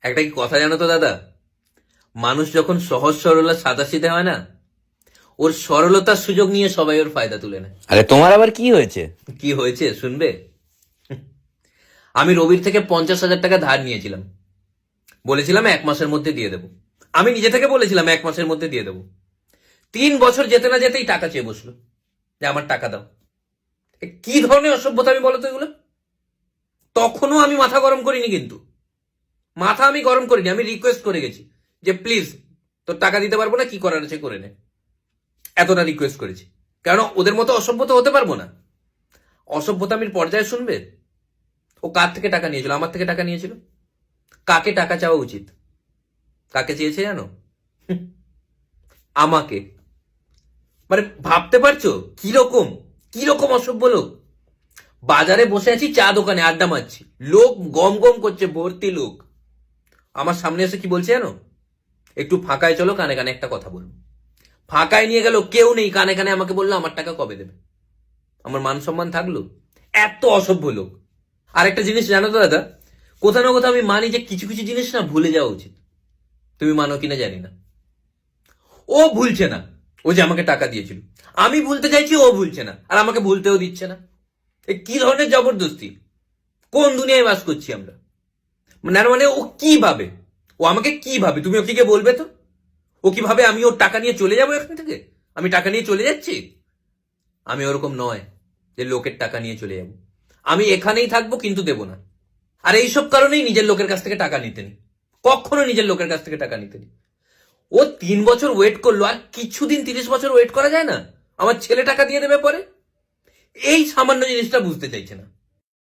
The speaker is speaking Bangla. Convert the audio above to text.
একটা কি কথা জানো তো দাদা, মানুষ যখন সহজ সরল আর সাদাসিধে হয় না, ওর সরলতার সুযোগ নিয়ে সবাই ওর ফায়দা তুলে নেয়। আরে তোমার আবার কি হয়েছে? কি হয়েছে শুনবে? আমি রবির থেকে 50,000 টাকা ধার নিয়েছিলাম, বলেছিলাম 1 মাসের মধ্যে দিয়ে দেবো। আমি নিজে থেকে বলেছিলাম 1 মাসের মধ্যে দিয়ে দেবো। 3 বছর যেতে না যেতেই টাকা চেয়ে বসলো যে আমার টাকা দাও। কি ধরনের অসভ্যতা আমি বলো তো এগুলো? তখনও আমি মাথা গরম করিনি, কিন্তু মাথা আমি গরম করিনি, আমি রিকোয়েস্ট করে গেছি যে প্লিজ তোর টাকা দিতে পারবো না, কি করার আছে করে নে। এতটা রিকোয়েস্ট করেছি, কারণ ওদের মতো অসভ্যতা হতে পারবো না। অসভ্যতামির পর্যায়ে শুনবে, ও কার থেকে টাকা নিয়েছিল? আমার থেকে টাকা নিয়েছিল। কাকে টাকা চাওয়া উচিত? কাকে চেয়েছে জানো? আমাকে। মানে ভাবতে পারছো কিরকম কিরকম অসভ্য লোক? বাজারে বসে আছি, চা দোকানে আড্ডা মারছি, লোক গম গম করছে, ভর্তি লোক। আমার সামনে এসে কি বলছে জানো? একটু ফাঁকায় চলো, কানে কানে একটা কথা বলবো। ফাঁকায় নিয়ে গেল, কেউ নেই, কানে কানে আমাকে বললো আমার টাকা কবে দেবে। আমার মান সম্মান থাকলো? এত অসভ্য লোক। আর একটা জিনিস জানো তো দাদা, কোথাও না কোথাও আমি মানি যে কিছু কিছু জিনিস না ভুলে যাওয়া উচিত। তুমি মানো কিনা জানি না। ও ভুলছে না, ও যে আমাকে টাকা দিয়েছিল। আমি ভুলতে চাইছি, ও ভুলছে না, আর আমাকে ভুলতেও দিচ্ছে না। এ কি ধরনের জবরদস্তি? কোন দুনিয়ায় বাস করছি আমরা? মানে ও কি ভাবে? ও আমাকে কি ভাবে? তুমি ওকে বলবে তো। ও কি ভাবে আমি ওর টাকা নিয়ে চলে যাবো এখান থেকে? আমি টাকা নিয়ে চলে যাচ্ছি? আমি ওরকম নয় যে লোকের টাকা নিয়ে চলে যাবো। আমি এখানেই থাকবো, কিন্তু দেব না। আর এইসব কারণেই নিজের লোকের কাছ থেকে টাকা নিতে নি। কখনো নিজের লোকের কাছ থেকে টাকা নিতে নি। ও 3 বছর ওয়েট করলো, আর কিছুদিন 30 বছর ওয়েট করা যায় না? আমার ছেলে টাকা দিয়ে দেবে পরে। এই সামান্য জিনিসটা বুঝতে চাইছে না।